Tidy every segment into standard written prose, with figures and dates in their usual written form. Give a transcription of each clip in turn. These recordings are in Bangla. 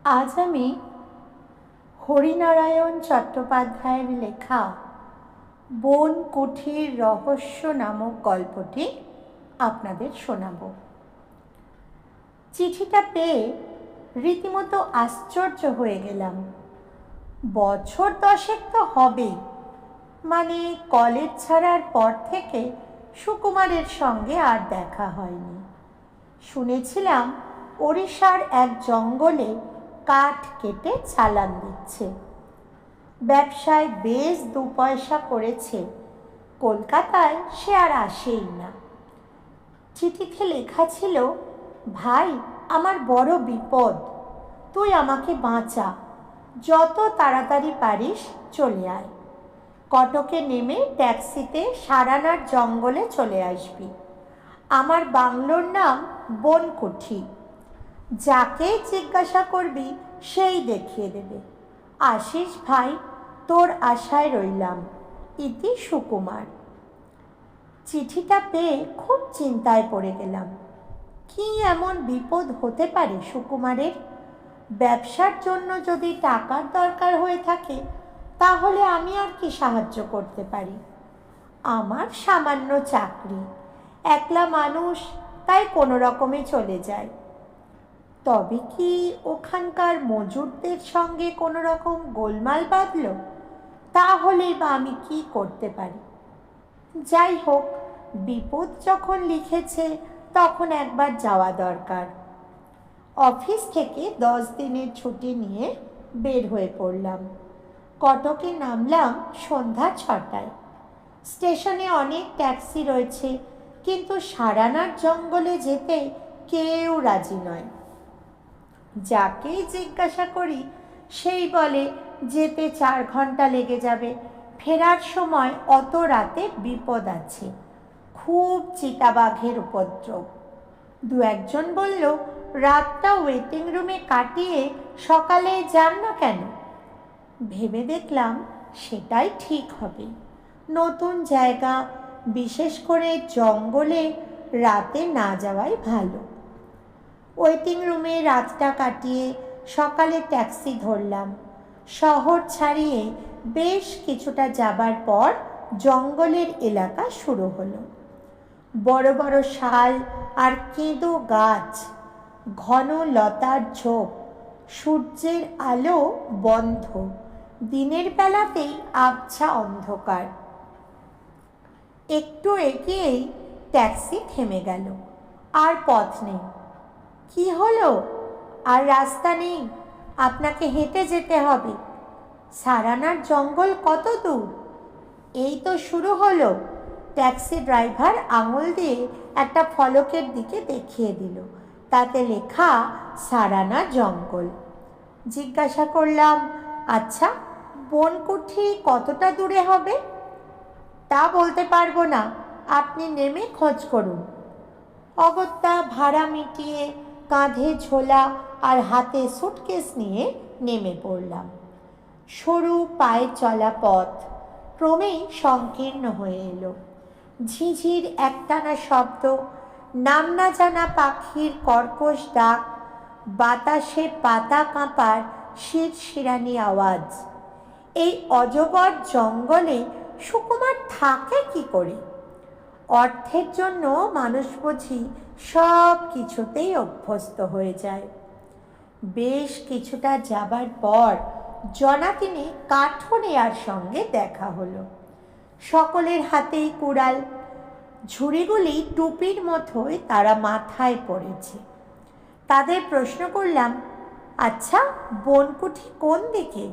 আজ আমি হরিনারায়ণ চট্টোপাধ্যায়ের লেখা বন কুঠির রহস্য নামক গল্পটি আপনাদের শোনাব। চিঠিটা পেয়ে রীতিমতো আশ্চর্য হয়ে গেলাম। বছর 10 তো হবেই, মানে কলেজ ছাড়ার পর থেকে সুকুমারের সঙ্গে আর দেখা হয়নি। শুনেছিলাম ওড়িশার এক জঙ্গলে কাঠ কেটে চালান দিচ্ছে, ব্যবসায় বেশ 2 পয়সা করেছে। কলকাতায় সে আর আসেই না। চিঠিতে লেখা ছিল, ভাই, আমার বড় বিপদ, তুই আমাকে বাঁচা, যত তাড়াতাড়ি পারিস চলে আয়। কটকে নেমে ট্যাক্সিতে সারানার জঙ্গলে চলে আসবি। আমার বাংলোর নাম বনকুঠি। যাকে জিজ্ঞাসা করবি সেই দেখিয়ে দেবে। আসিস ভাই, তোর আশায় রইলাম। ইতি সুকুমার। চিঠিটা পেয়ে খুব চিন্তায় পড়ে গেলাম। কি এমন বিপদ হতে পারে সুকুমারের? ব্যবসার জন্য যদি টাকার দরকার হয়ে থাকে, তাহলে আমি আর কি সাহায্য করতে পারি? আমার সামান্য চাকরি, একলা মানুষ, তাই কোনো রকমে চলে যায়। তবে কি ওখানকার মজুরদের সঙ্গে কোনো রকম গোলমাল বাঁধল? তাহলেই বা আমি কি করতে পারি? যাই হোক, বিপদ যখন লিখেছে তখন একবার যাওয়া দরকার। অফিস থেকে 10 দিনের ছুটি নিয়ে বের হয়ে পড়লাম। কটকে নামলাম সন্ধ্যা 6টায়। স্টেশনে অনেক ট্যাক্সি রয়েছে, কিন্তু সারানার জঙ্গলে যেতে কেউ রাজি নয়। যাকেই জিজ্ঞাসা করি সেই বলে যেতে 4 ঘন্টা লেগে যাবে, ফেরার সময় অত রাতে বিপদ আছে, খুব চিতাবাঘের উপদ্রব। 2-1জন বলল, রাতটা ওয়েটিং রুমে কাটিয়ে সকালে যান না কেন? ভেবে দেখলাম সেটাই ঠিক হবে। নতুন জায়গা, বিশেষ করে জঙ্গলে রাতে না যাওয়াই ভালো। ওয়েটিং রুমে রাতটা কাটিয়ে সকালে ট্যাক্সি ধরলাম। শহর ছাড়িয়ে বেশ কিছুটা যাবার পর জঙ্গলের এলাকা শুরু হলো। বড় বড় শাল আর কেঁদো গাছ, ঘন লতার ঝোপ, সূর্যের আলো বন্ধ, দিনের বেলাতেই আবছা অন্ধকার। একটু এগিয়েই ট্যাক্সি থেমে গেল। আর পথ নেই। কি হলো? আর রাস্তা নেই, আপনাকে হেঁটে যেতে হবে। সারানার জঙ্গল কত দূর? এই তো শুরু হলো। ট্যাক্সি ড্রাইভার আঙুল দিয়ে একটা ফলকের দিকে দেখিয়ে দিল, তাতে লেখা সারানা জঙ্গল। জিজ্ঞাসা করলাম, আচ্ছা, বনকুঠি কতটা দূরে হবে? তা বলতে পারবো না, আপনি নেমে খোঁজ করুন। অগত্যা ভাড়া মিটিয়ে কাঁধে ঝোলা আর হাতে সুটকেস নিয়ে নেমে পড়লাম। সরু পায়ে চলা পথ ক্রমেই সংকীর্ণ হয়ে এলো। ঝিঝির একটানা শব্দ, নাম না জানা পাখির কর্কশ ডাক, বাতাসে পাতা কাঁপার শিরশিরানি আওয়াজ। এই অজগর জঙ্গলে সুকুমার থাকে কি করে? অর্থের জন্য মানুষ বুঝি সব কিছুতেই অভ্যস্ত হয়ে যায়। বেশ কিছুটা যাবার পর জনাতিনে কাঠুরিয়ার সঙ্গে দেখা হলো। সকলের হাতেই কুড়াল, ঝুড়িগুলি টুপির মতোই তারা মাথায় পড়েছে। তাদের প্রশ্ন করলাম, আচ্ছা, বনকুঠি কোন দিকে?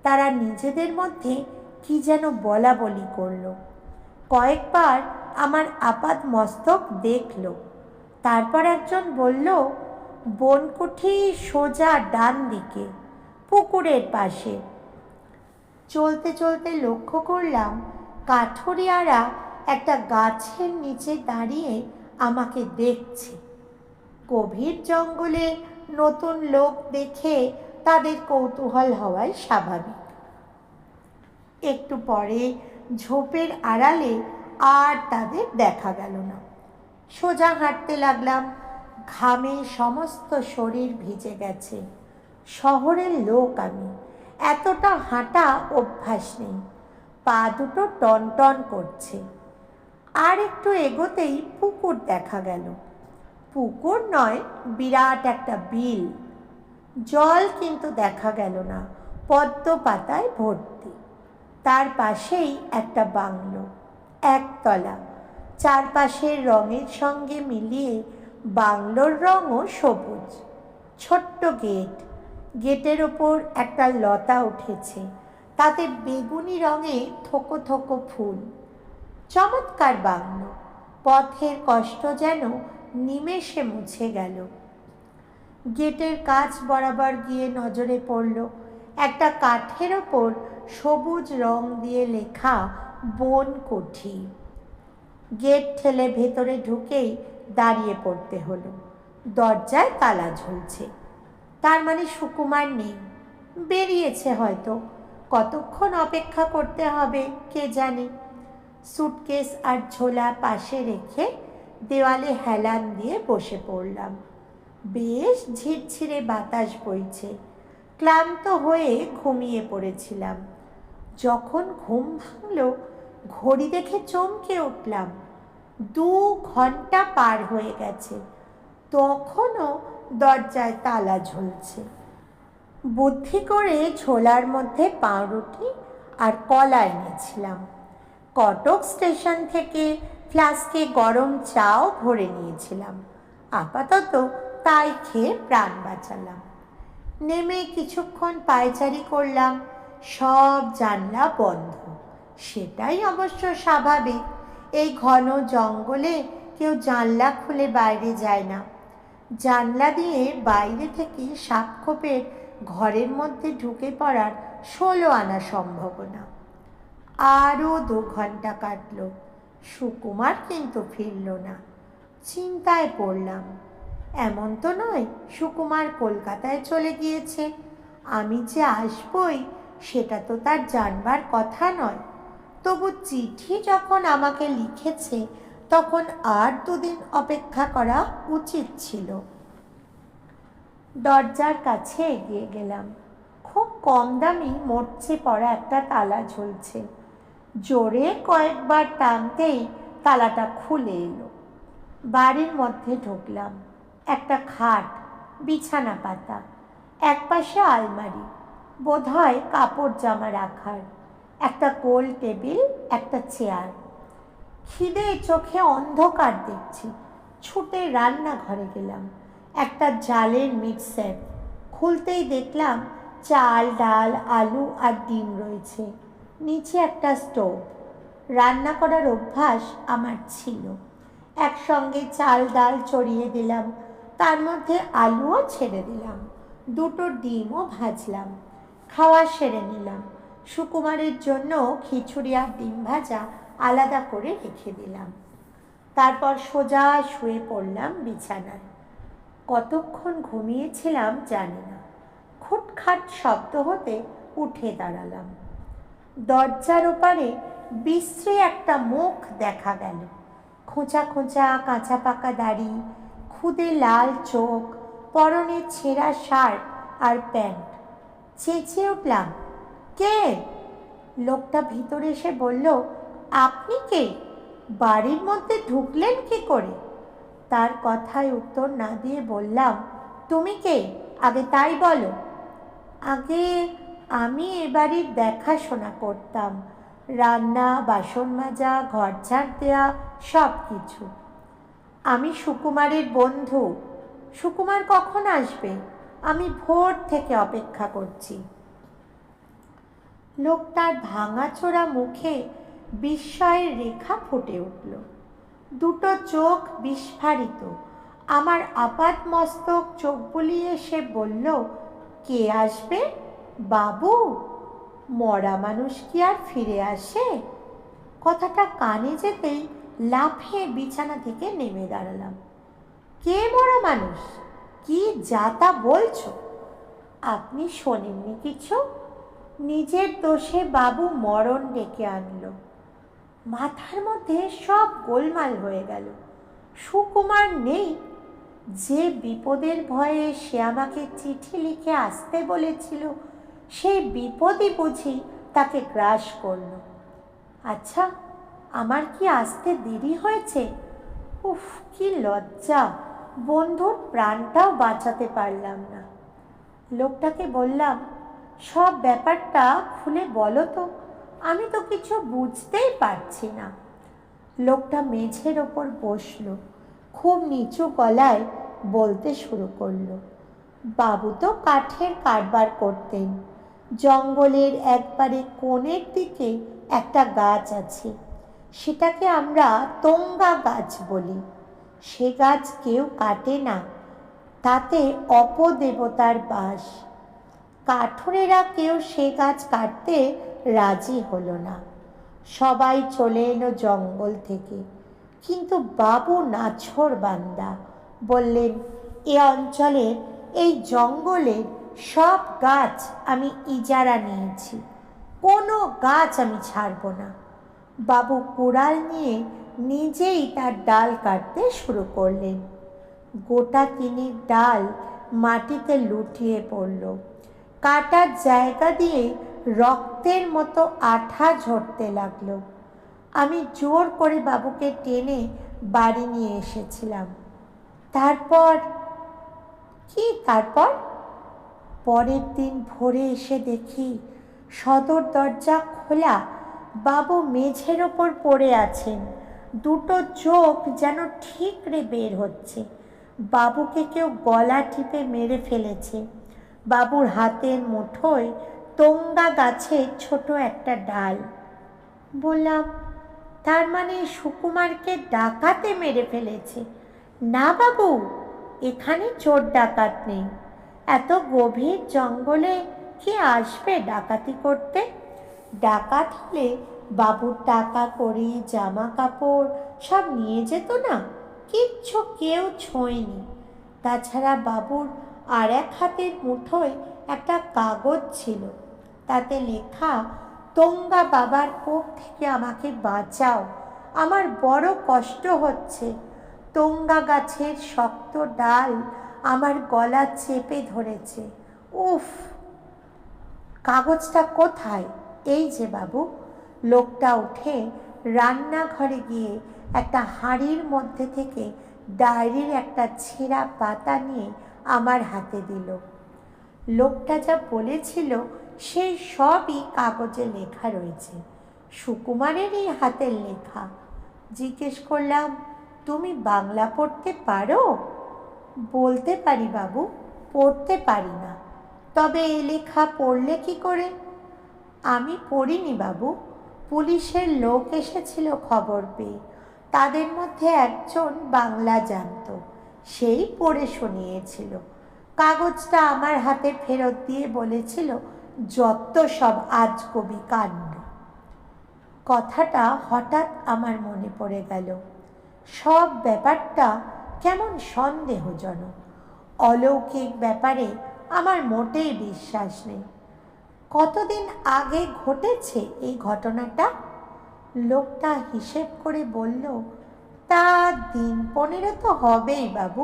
তারা নিজেদের মধ্যে কি যেন বলা বলি করলো। কয়েকবার আমার আপাদ মস্তক দেখল। তারপর একজন বলল, বনকুঠি সোজা ডান দিকে, পুকুরের পাশে। চলতে চলতে লক্ষ্য করলাম কাঠুরিয়ারা একটা গাছের নিচে দাঁড়িয়ে আমাকে দেখছে। গভীর জঙ্গলে নতুন লোক দেখে তাদের কৌতূহল হওয়াই স্বাভাবিক। একটু পরে ঝোপের আড়ালে আর তাদের দেখা গেল না। সোজা হাঁটতে লাগলাম। ঘামে সমস্ত শরীর ভিজে গেছে। শহরের লোক আমি, এতটা হাঁটা অভ্যাস নেই, পা দুটো টন টন করছে। আর একটু এগোতেই পুকুর দেখা গেল। পুকুর নয়, বিরাট একটা বিল। জল কিন্তু দেখা গেল না, পদ্ম পাতায় ভর্তি। তার পাশেই একটা বাংলো, একতলা। চারপাশের রঙের সঙ্গে মিলিয়ে বাংলোর রঙও সবুজ। ছোট্ট গেট, গেটের ওপর একটা লতা উঠেছে, তাতে বেগুনি রঙে থোকো থোকো ফুল। চমৎকার বাংলো, পথের কষ্ট যেন নিমেষে মুছে গেল। গেটের কাছ বরাবর গিয়ে নজরে পড়ল একটা কাঠের ওপর সবুজ রং দিয়ে লেখা বনকুঠি। গেট ঠেলে ভেতরে ঢুকেই দাঁড়িয়ে পড়তে হলো। দরজায় তালা ঝুলছে, তার মানে সুকুমার নেই, বেরিয়েছে হয়তো। কতক্ষণ অপেক্ষা করতে হবে কে জানে। সুটকেস আর ঝোলা পাশে রেখে দেওয়ালে হেলান দিয়ে বসে পড়লাম। বেশ ঝিরঝিরে বাতাস বইছে। ক্লান্ত হয়ে ঘুমিয়ে পড়েছিলাম। যখন ঘুম ভাঙল, ঘড়ি দেখে চমকে উঠলাম। 2 ঘন্টা পার হয়ে গেছে, তখনও দরজায় তালা ঝুলছে। বুদ্ধি করে ঝোলার মধ্যে পাউরুটি আর কলা এনেছিলাম। কটক স্টেশন থেকে ফ্লাস্কে গরম চাও ভরে নিয়েছিলাম। আপাতত তাই খেয়ে প্রাণ বাঁচালাম। নেমে কিছুক্ষণ পায়চারি করলাম। সব জানলা বন্ধ। সেটাই অবশ্য স্বাভাবিক, এই ঘন জঙ্গলে কেউ জানলা খুলে বাইরে যায় না। জানলা দিয়ে বাইরে থেকে সাপখোপের ঘরের মধ্যে ঢুকে পড়ার 16 আনা সম্ভাবনা। আরও 2 ঘন্টা কাটল, সুকুমার কিন্তু ফিরল না। চিন্তায় পড়লাম। এমন তো নয় সুকুমার কলকাতায় চলে গিয়েছে। আমি যে আসবই সেটা তো তার জানবার কথা নয়। তবু চিঠি যখন আমাকে লিখেছে, তখন আর 2 দিন অপেক্ষা করা উচিত ছিল। দরজার কাছে এগিয়ে গেলাম। খুব কম দামি মরচে পড়া একটা তালা ঝুলছে। জোরে কয়েকবার টানতেই তালাটা খুলে এলো। বাড়ির মধ্যে ঢুকলাম। একটা খাট, বিছানা পাতা, একপাশে আলমারি, বোধহয় কাপড় জামা রাখার, একটা গোল টেবিল, একটা চেয়ার। খিদে চোখে অন্ধকার দেখছি। ছুটে রান্নাঘরে গেলাম। একটা জালের মিক্সার খুলতেই দেখলাম চাল, ডাল, আলু আর ডিম রয়েছে। নিচে একটা স্টোভ। রান্না করার অভ্যাস আমার ছিল। একসঙ্গে চাল ডাল চড়িয়ে দিলাম, তার মধ্যে আলুও ছেড়ে দিলাম, 2টো ডিমও ভাজলাম। খাওয়া সেরে নিলাম। সুকুমারের জন্য খিচুড়ি আর ডিম ভাজা আলাদা করে রেখে দিলাম। তারপর সোজা শুয়ে পড়লাম বিছানায়। কতক্ষণ ঘুমিয়েছিলাম জানি না। খুটখাট শব্দ হতে উঠে দাঁড়ালাম। দরজার ওপারে বিশ্রী একটা মুখ দেখা গেল। খোঁচা খোঁচা কাঁচা পাকা দাড়ি, খুদে লাল চোখ, পরনে ছেঁড়া শার্ট আর প্যান্ট। চেঁচিয়ে উঠলাম, কে? লোকটা ভিতরে এসে বলল, আপনি কে? বাড়ির মধ্যে ঢুকলেন কি করে? তার কথায় উত্তর না দিয়ে বললাম, তুমি কে আগে তাই বলো। আগে আমি এ বাড়ির দেখাশোনা করতাম, রান্না, বাসন মাজা, ঘর ঝাড় দেওয়া, সব কিছু। আমি সুকুমারের বন্ধু। সুকুমার কখন আসবে? আমি ভোর থেকে অপেক্ষা করছি। লোকটার ভাঙাচোরা মুখে বিস্ময়ের রেখা ফুটে উঠল। 2টো চোখ বিস্ফারিত। আমার আপাত মস্তক চোখ বুলিয়ে সে বলল, কে আসবে? বাবু? মরা মানুষ কি আর ফিরে আসে? কথাটা কানে যেতেই লাফিয়ে বিছানা থেকে নেমে দাঁড়ালাম। কে মরা মানুষ? কি যা তা বলছো? আপনি শোনেননি কিছু? নিজের দোষে বাবু মরণ ডেকে আনলো। মাথার মধ্যে সব গোলমাল হয়ে গেল। সুকুমার নেই, যে বিপদের ভয়ে সে আমাকে চিঠি লিখে আসতে বলেছিল, সেই বিপদই বুঝি তাকে গ্রাস করল। আচ্ছা, আমার কি আসতে দেরি হয়েছে? উফ, কি লজ্জা! বন্ধুর প্রাণটাও বাঁচাতে পারলাম না। লোকটাকে বললাম, সব ব্যাপারটা খুলে বলো তো, আমি তো কিছু বুঝতেই পারছি না। লোকটা মেঝের ওপর বসলো, খুব নিচু গলায় বলতে শুরু করলো। বাবু তো কাঠের কারবার করতেন। জঙ্গলের একবারে কোণের দিকে একটা গাছ আছে, সেটাকে আমরা তোঙ্গা গাছ বলি। সে গাছ কেউ কাটে না, তাতে অপদেবতার বাস। কাঠুরেরা কেউ সে গাছ কাটতে রাজি হলো না। সবাই চলে এলো জঙ্গল থেকে, কিন্তু বাবু নাছোড়বান্দা, বললেন, এ অঞ্চলের এই জঙ্গলের সব গাছ আমি ইজারা নিয়েছি, কোনো গাছ আমি ছাড়ব না। বাবু কুড়াল নিয়ে নিজেই তার ডাল কাটতে শুরু করলেন। গোটা 3 ডাল মাটিতে লুটিয়ে পড়ল। কাটার জায়গা দিয়ে রক্তের মতো আঠা ঝরতে লাগলো। আমি জোর করে বাবুকে টেনে বাড়ি নিয়ে এসেছিলাম। তারপর কি? পরের দিন ভোরে এসে দেখি সদর দরজা খোলা, বাবু মেঝের ওপর পড়ে আছেন, দুটো চোখ যেন ঠিকরে বের হচ্ছে। বাবুকে কেউ গলা টিপে মেরে ফেলেছে। বাবুর হাতের মুঠোয় তোঙ্গা গাছের ছোট একটা ডাল। বললাম, তার মানে সুকুমারকে ডাকাতে মেরে ফেলেছে? না বাবু, এখানে চোর ডাকাত নেই। এত গভীর জঙ্গলে কে আসবে ডাকাতি করতে? ডাকাত হলে বাবুর টাকা কড়ি জামা কাপড় সব নিয়ে যেত না? কিচ্ছু কেউ ছোঁয়নি। তাছাড়া বাবুর আর এক হাতের মুঠোয় একটা কাগজ ছিল, তাতে লেখা, তোঙ্গা বাবার কোপ থেকে আমাকে বাঁচাও, আমার বড় কষ্ট হচ্ছে। তোঙ্গা গাছের শক্ত ডাল আমার গলা চেপে ধরেছে। উফ! কাগজটা কোথায়? এই যে বাবু। লোকটা উঠে রান্নাঘরে গিয়ে একটা হাঁড়ির মধ্যে থেকে ডায়েরির একটা ছেঁড়া পাতা নিয়ে আমার হাতে দিল। লোকটা যা বলেছিল সেই সবই কাগজে লেখা রয়েছে, সুকুমারেরই হাতের লেখা। জিজ্ঞেস করলাম, তুমি বাংলা পড়তে পারো? বলতে পারি বাবু, পড়তে পারি না। তবে এ লেখা পড়লে কি করে? আমি পড়িনি বাবু, পুলিশের লোক এসেছিল খবর পেয়ে, তাদের মধ্যে একজন বাংলা জানত, সেই পড়ে শুনিয়েছিল। কাগজটা আমার হাতে ফেরত দিয়ে বলেছিল, যত সব আজগুবি কাণ্ড। কথাটা হঠাৎ আমার মনে পড়ে গেল। সব ব্যাপারটা কেমন সন্দেহজনক। অলৌকিক ব্যাপারে আমার মোটেই বিশ্বাস নেই। কতদিন আগে ঘটেছে এই ঘটনাটা? লোকটা হিসেব করে বলল, তা 15 তো হবেই বাবু।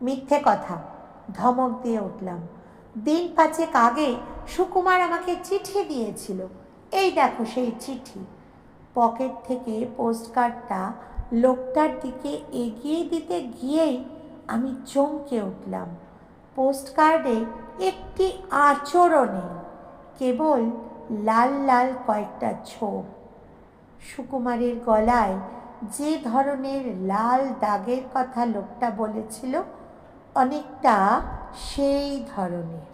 মিথ্যে কথা, ধমক দিয়ে উঠলাম। 5 দিন আগে সুকুমার আমাকে চিঠি দিয়েছিল, এই দেখো সেই চিঠি। পকেট থেকে পোস্টকার্ডটা লোকটার দিকে এগিয়ে দিতে গিয়েই আমি চমকে উঠলাম। পোস্টকার্ডে একটি আঁচড়ও নেই, কেবল লাল লাল কয়েকটা ছোপ। সুকুমারের গলায় যে ধরনের লাল দাগের কথা লোকটা বলেছিল, অনেকটা সেই ধরনের।